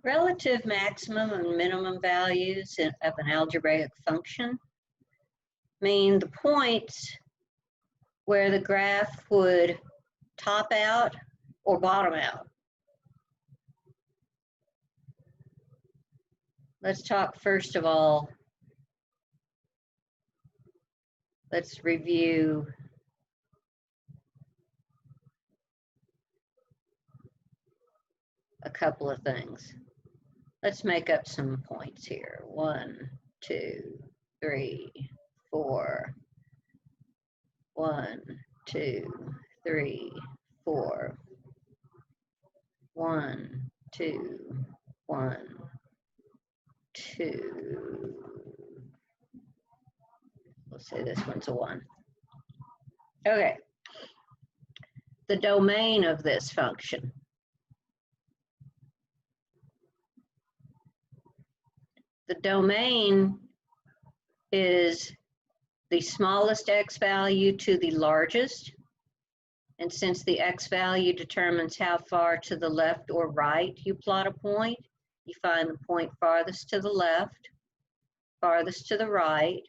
Relative maximum and minimum values of an algebraic function mean the points where the graph would top out or bottom out. Let's talk first of all, let's review a couple of things. Let's make up some points here. 1, 2, 3, 4. 1, 2, 3, 4. 1, 2, 1, 2. We'll say this one's a 1. Okay. The domain of this function. The domain is the smallest x value to the largest. And since the x value determines how far to the left or right you plot a point, you find the point farthest to the left, farthest to the right,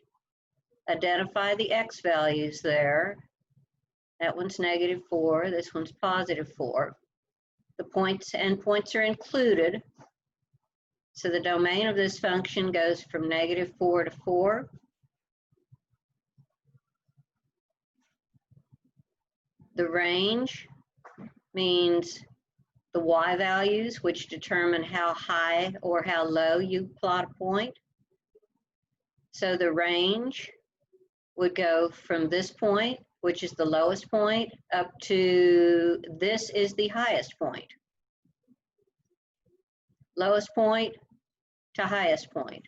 identify the x values there. That one's -4, this one's +4. The points and endpoints are included. So the domain of this function goes from -4 to 4. The range means the y values, which determine how high or how low you plot a point. So the range would go from this point, which is the lowest point, up to this is the highest point. Lowest point to highest point.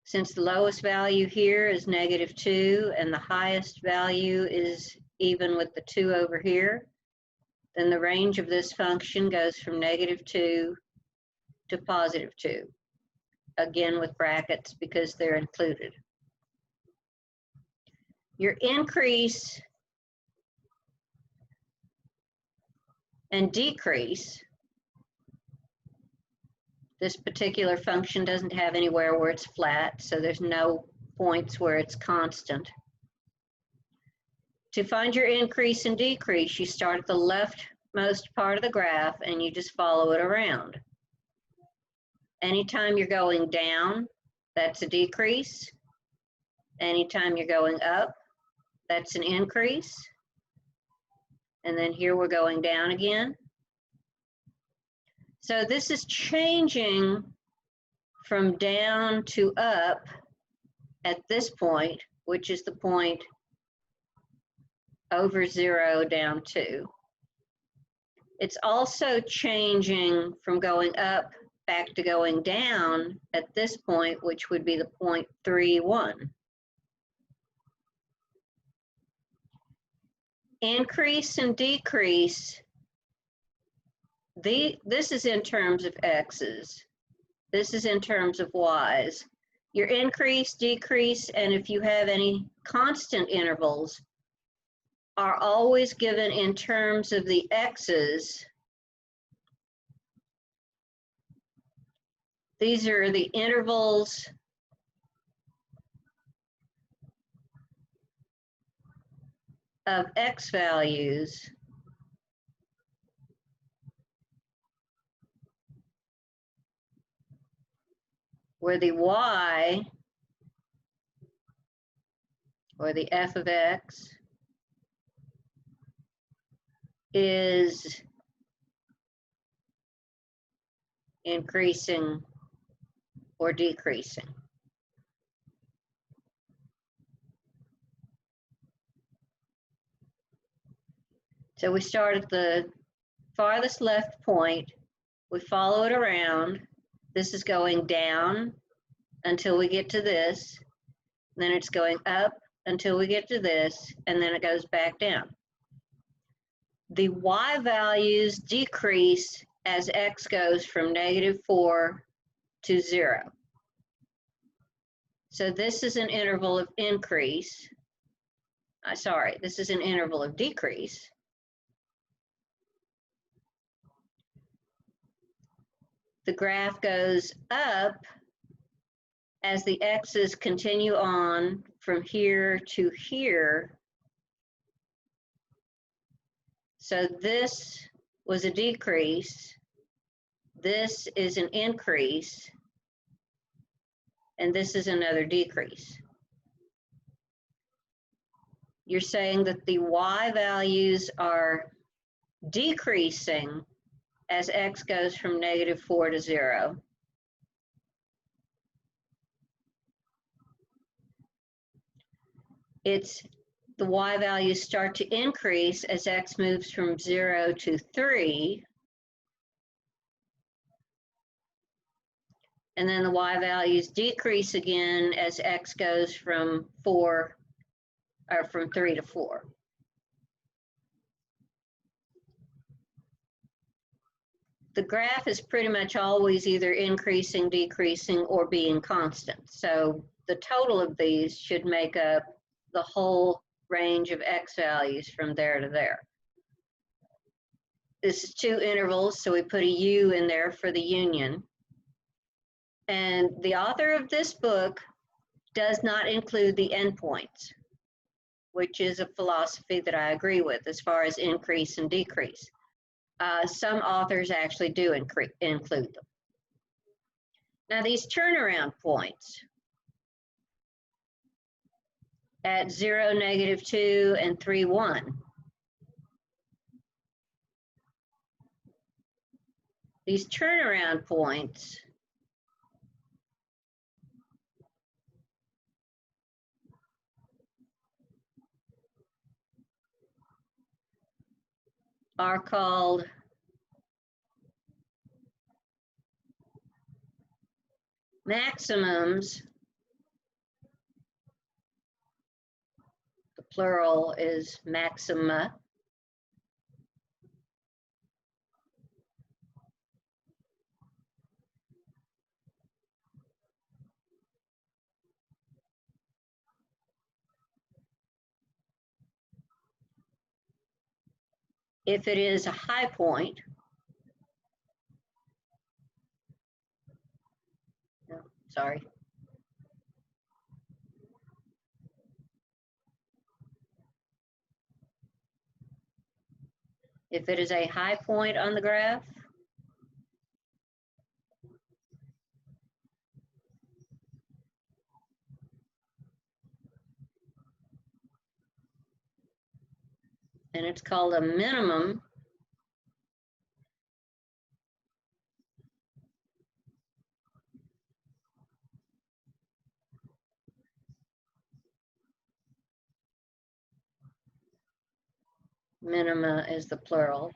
Since the lowest value here is -2 and the highest value is even with the 2 over here, then the range of this function goes from -2 to +2. Again with brackets because they're included. Your increase and decrease, this particular function doesn't have anywhere where it's flat, so there's no points where it's constant. To find your increase and decrease, you start at the leftmost part of the graph and you just follow it around. Anytime you're going down, that's a decrease. Anytime you're going up, that's an increase. And then here we're going down again. So this is changing from down to up at this point, which is the point over 0 down 2. It's also changing from going up back to going down at this point, which would be the point 3, 1. Increase and decrease, this is in terms of x's. This is in terms of y's. Your increase, decrease, and if you have any constant intervals are always given in terms of the x's. These are the intervals of x values where the y, or the f of x, is increasing or decreasing. So we start at the farthest left point, we follow it around. This is going down until we get to this, then it's going up until we get to this, and then it goes back down. The y values decrease as x goes from -4 to 0. So this is an interval of increase. This is an interval of decrease. the graph goes up as the x's continue on from here to here. So this was a decrease, this is an increase, and this is another decrease. You're saying that the y values are decreasing as x goes from -4 to 0. The y values start to increase as x moves from 0 to 3. And then the y values decrease again as x goes from 3 to 4. The graph is pretty much always either increasing, decreasing, or being constant. So the total of these should make up the whole range of x values from there to there. This is 2 intervals, so we put a U in there for the union. And the author of this book does not include the endpoints, which is a philosophy that I agree with as far as increase and decrease. Some authors actually do include them. Now these turnaround points at 0, -2, and 3, 1. These turnaround points are called maximums. The plural is maxima. If it is a high point, no, sorry. If it is a high point on the graph, and it's called a minimum, minima is the plural.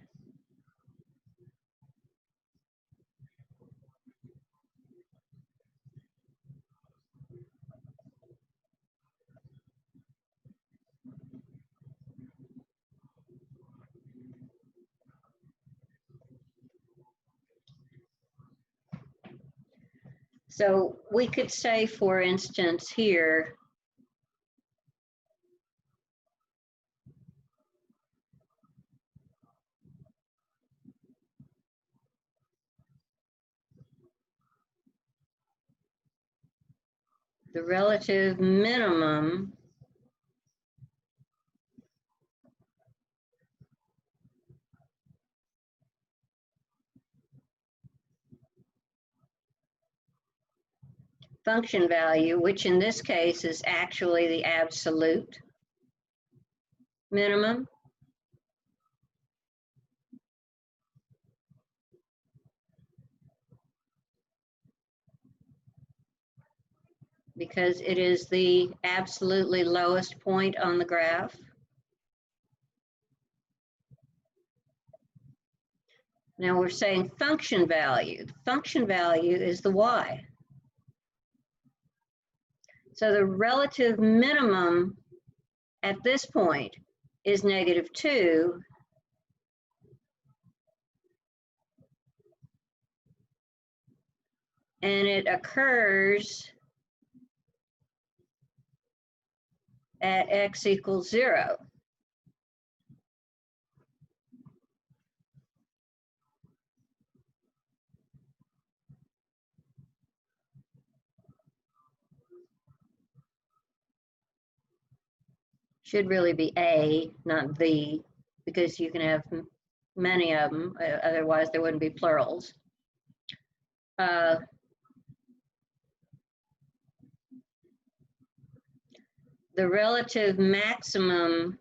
So we could say, for instance, here, the relative minimum function value, which in this case is actually the absolute minimum, because it is the absolutely lowest point on the graph. Now we're saying function value. The function value is the y. So the relative minimum at this point is -2. And it occurs at x equals 0. Should really be A, not the, because you can have many of them, otherwise there wouldn't be plurals. The relative maximum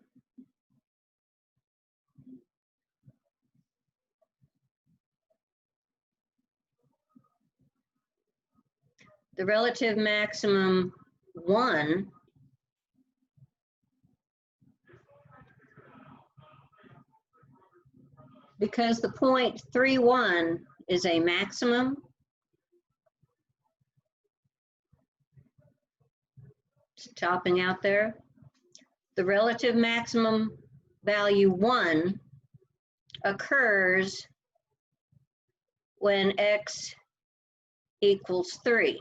one because the 0.31 is a maximum, it's topping out there. The relative maximum value 1 occurs when x equals 3.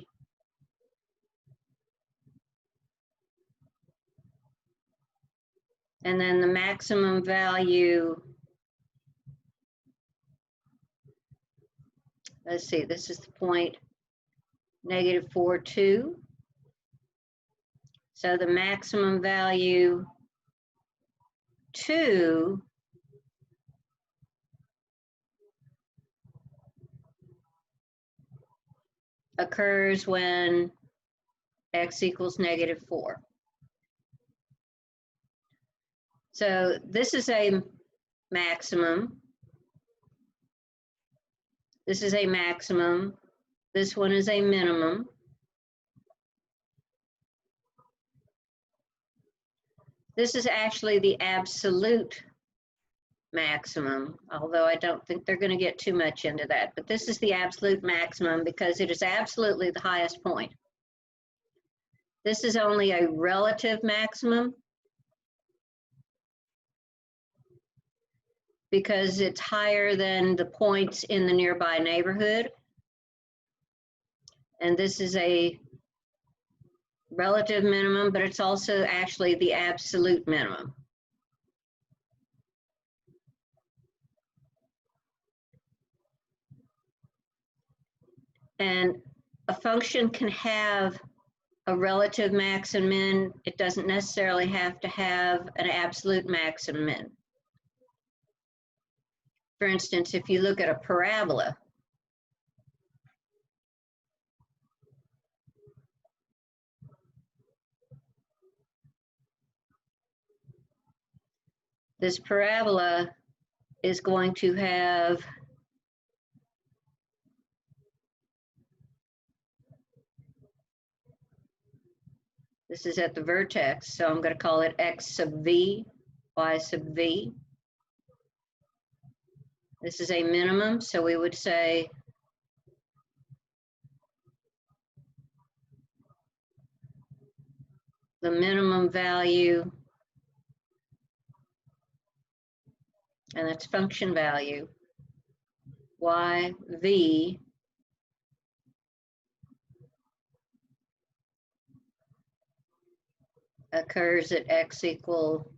And then the maximum value, let's see, this is the point -42. So the maximum value 2 occurs when x equals -4. So this is a maximum. This is a maximum. This one is a minimum. This is actually the absolute maximum, although I don't think they're going to get too much into that. But this is the absolute maximum because it is absolutely the highest point. This is only a relative maximum because it's higher than the points in the nearby neighborhood. And this is a relative minimum, but it's also actually the absolute minimum. And a function can have a relative max and min. It doesn't necessarily have to have an absolute max and min. For instance, if you look at a parabola, this parabola is going to have this is at the vertex, so I'm going to call it x sub v, y sub v. This is a minimum, so we would say the minimum value, and that's function value, y v occurs at x equal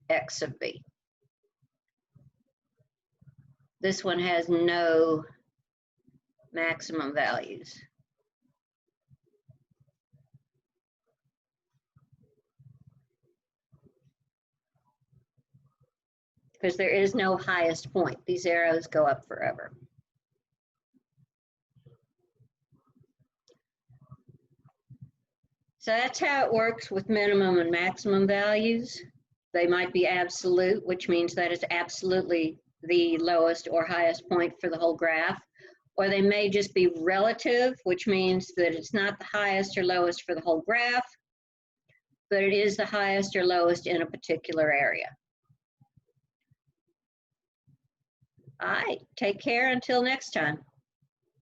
x sub v. This one has no maximum values. Because there is no highest point. These arrows go up forever. So that's how it works with minimum and maximum values. They might be absolute, which means that it's absolutely the lowest or highest point for the whole graph. Or they may just be relative, which means that it's not the highest or lowest for the whole graph, but it is the highest or lowest in a particular area. All right, take care until next time.